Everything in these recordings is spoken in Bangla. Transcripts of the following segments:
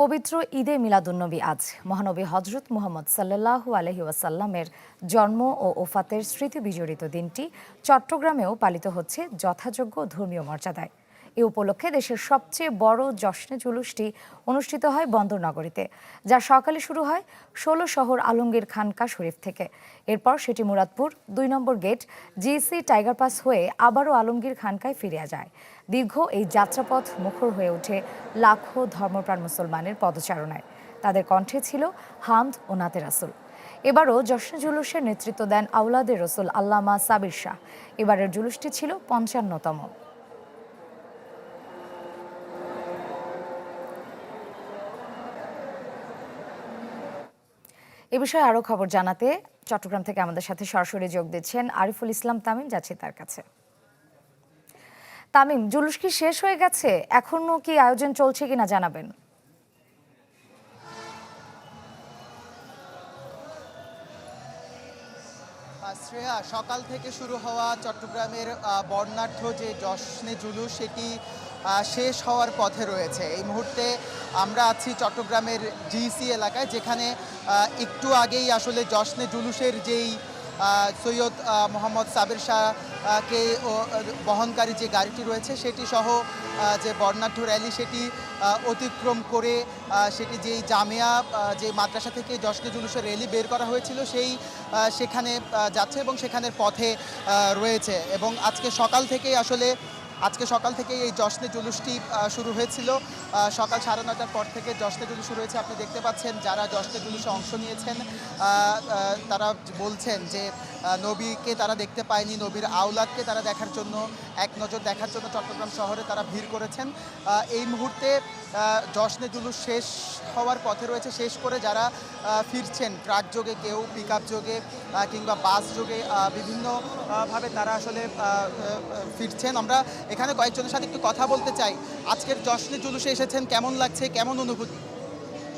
পবিত্র ঈদে মিলাদুন্নবী আজ মহানবী হজরত মুহাম্মদ সাল্লাল্লাহু আলাইহি ওয়াসাল্লামের জন্ম ও ওফাতের স্মৃতি বিজড়িত দিনটি চট্টগ্রামেও পালিত হচ্ছে যথাযোগ্য ধর্মীয় মর্যাদায়। এ উপলক্ষে দেশের সবচেয়ে বড় জশ্নে জুলুসটি অনুষ্ঠিত হয় বন্দরনগরীতে, যা সকালে শুরু হয় ১৬ শহর আলমগীর খানকা শরীফ থেকে। এরপর সেটি মুরাদপুর ২ নম্বর গেট জিসি টাইগার পাস হয়ে আবারও আলমগীর খানকায় ফিরে যায়। দীর্ঘ এই যাত্রাপথ মুখর হয়ে ওঠে লাখো ধর্মপ্রাণ মুসলমানের পদচারণায়। তাদের কণ্ঠে ছিল হামদ ও নাতে রাসুল। এবারও জশ্নে জুলুসের নেতৃত্ব দেন আওলাদের রসুল আল্লামা সাবির শাহ। এবারের জুলুসটি ছিল ৫৫তম। এ বিষয়ে আরো খবর জানাতে চট্টগ্রাম থেকে আমাদের সাথে সরাসরি যোগ দিচ্ছেন আরিফুল ইসলাম তামিম। যাচ্ছি তার কাছে। তামিম, জুলুস কি শেষ হয়ে গেছে? এখনো কি আয়োজন চলছে কিনা জানাবেন। শ্রেয়া, সকাল থেকে শুরু হওয়া চট্টগ্রামের বর্ণাঢ্য যে জশ্নে জুলুস সেটি শেষ হওয়ার পথে রয়েছে। এই মুহূর্তে আমরা আছি চট্টগ্রামের জিসি এলাকায়, যেখানে একটু আগেই আসলে জশ্নে জুলুসের যেই সৈয়দ মোহাম্মদ সাবির শাহকে বহনকারী যে গাড়িটি রয়েছে সেটি সহ যে বর্ণাঢ্য র্যালি সেটি অতিক্রম করে সেটি যেই জামিয়া যে মাদ্রাসা থেকে জশ্নে জুলুসের র্যালি বের করা হয়েছিল সেখানে যাচ্ছে এবং সেখানের পথে রয়েছে। এবং আজকে সকাল থেকেই এই জশ্নে জুলুসটি শুরু হয়েছিল। সকাল ৯:৩০টার পর থেকে জশ্নে জুলুস শুরু হয়েছে। আপনি দেখতে পাচ্ছেন যারা জশ্নে জুলুসে অংশ নিয়েছেন তারা বলছেন যে নবীকে তারা দেখতে পায়নি, নবীর আওলাদকে তারা এক নজর দেখার জন্য চট্টগ্রাম শহরে তারা ভিড় করেছেন। এই মুহূর্তে জশ্নে জুলুস শেষ হওয়ার পথে রয়েছে। শেষ করে যারা ফিরছেন ট্রাক যোগে, কেউ পিক আপ যোগে কিংবা বাস যোগে বিভিন্নভাবে তারা আসলে ফিরছেন। আমরা এখানে কয়েকজনের সাথে একটু কথা বলতে চাই। আজকের জশ্নে জুলুসে এসেছেন, কেমন লাগছে, কেমন অনুভূতি?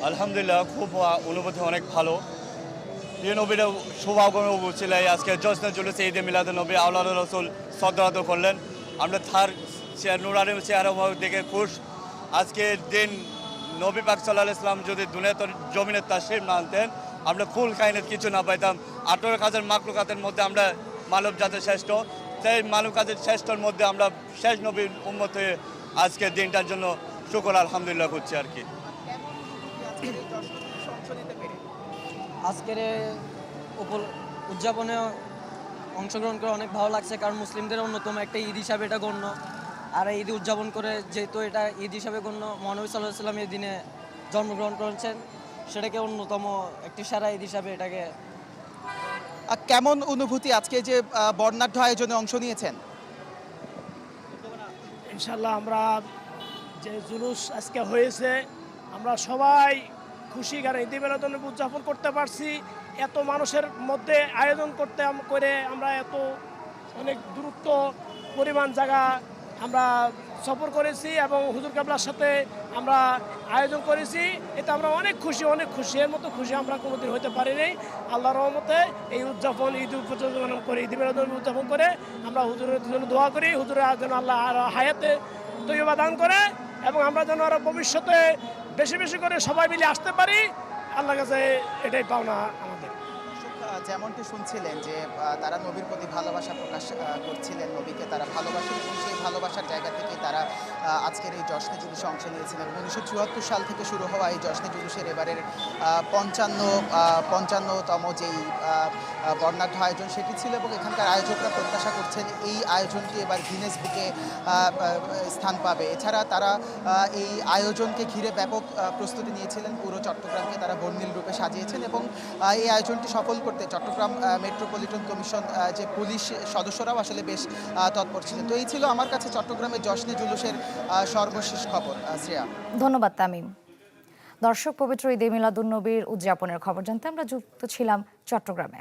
আলহামদুলিল্লাহ, খুব অনুভূতি অনেক ভালো। প্রিয় নবীর শুভাগমন ছিল আজকে জশ্নে জুলুসে ঈদে মিলাদুন্নবী আওলাদ রসুল সদ্দারাত করলেন। আমরা তার নুরানি চেহারা দেখে খুশ। আজকের দিন নবী পাক সাল্লাল্লাহু আলাইহি ওয়াসাল্লাম যদি দুনিয়াতে জমিনে তাশরীফ না আনতেন, আমরা ফুল কায়নাত কিছু না পাইতাম। 18,000 মাখলুকাতের মধ্যে আমরা মানব জাতির শ্রেষ্ঠ, সেই মানবজাতির শ্রেষ্ঠর মধ্যে আমরা শেষ নবীর উম্মত হয়ে আজকের দিনটার জন্য শুকর আলহামদুলিল্লাহ করছি আর কি। আজকের উদযাপনে অংশগ্রহণ করে অনেক ভালো লাগছে, কারণ মুসলিমদের অন্যতম একটা ঈদ হিসাবে এটা গণ্য। আর ঈদ উদযাপন করে যেহেতু এটা ঈদ হিসাবে গণ্য, মহানবী সাল্লাল্লাহু আলাইহি ওয়াসাল্লাম এই দিনে জন্মগ্রহণ করেছেন, সেটাকে অন্যতম একটি সেরা ঈদ হিসাবে এটাকে। কেমন অনুভূতি আজকে যে বর্ণাঢ্য আয়োজনে অংশ নিয়েছেন? ইনশাল্লাহ আমরা যে জুলুস আজকে হয়েছে আমরা সবাই খুশি, কারণ ঈদ মিলাদুন্নবী উদযাপন করতে পারছি। এত মানুষের মধ্যে আয়োজন করে আমরা অনেক দূরত্ব পরিমাণ জায়গা আমরা সফর করেছি এবং হুজুর কেবলার সাথে আমরা আয়োজন করেছি। এতে আমরা অনেক খুশি। এর মতো খুশি আমরা কোনোদিন হতে পারিনি। আল্লাহর রহমতে এই উদযাপন ঈদ উদযাপন করে, ঈদ মিলাদুন্নবী উদযাপন করে আমরা হুজুরের জন্য দোয়া করি, হুজুরের যেন আল্লাহ আর হায়াতে তৈয়বা দান করে এবং আমরা যেন আরো ভবিষ্যতে বেশি বেশি করে সবাই মিলে আসতে পারি। আল্লাহর কাছে এটাই পাওনা আমাদের। যেমনটি শুনছিলেন যে তারা নবীর প্রতি ভালোবাসা প্রকাশ করছিলেন, নবীকে তারা ভালোবাসেন এবং সেই ভালোবাসার জায়গা থেকে তারা আজকের এই জশ্নে জুলুসে অংশ নিয়েছিলেন। 1974 সাল থেকে শুরু হওয়া এই জশ্নে জুলুসের এবারের 55তম যেই বর্ণাঢ্য আয়োজন সেটি ছিল এবং এখানকার আয়োজকরা প্রত্যাশা করছেন এই আয়োজনটি এবার গিনেস বুকে স্থান পাবে। এছাড়া তারা এই আয়োজনকে ঘিরে ব্যাপক প্রস্তুতি নিয়েছিলেন। পুরো চট্টগ্রামকে তারা বর্ণিল রূপে সাজিয়েছেন এবং এই আয়োজনটি সফল করতে চট্টগ্রাম মেট্রোপলিটন কমিশন যে পুলিশ সদস্যরাও আসলে বেশ তৎপর ছিলেন। তো এই ছিল আমার কাছে চট্টগ্রামের জশ্নে জুলুসের সর্বশেষ খবর। শ্রেয়া, ধন্যবাদ তামিম। দর্শক, পবিত্র ঈদে মিলাদুন্নবীর উদযাপনের খবর জানতে আমরা যুক্ত ছিলাম চট্টগ্রামে।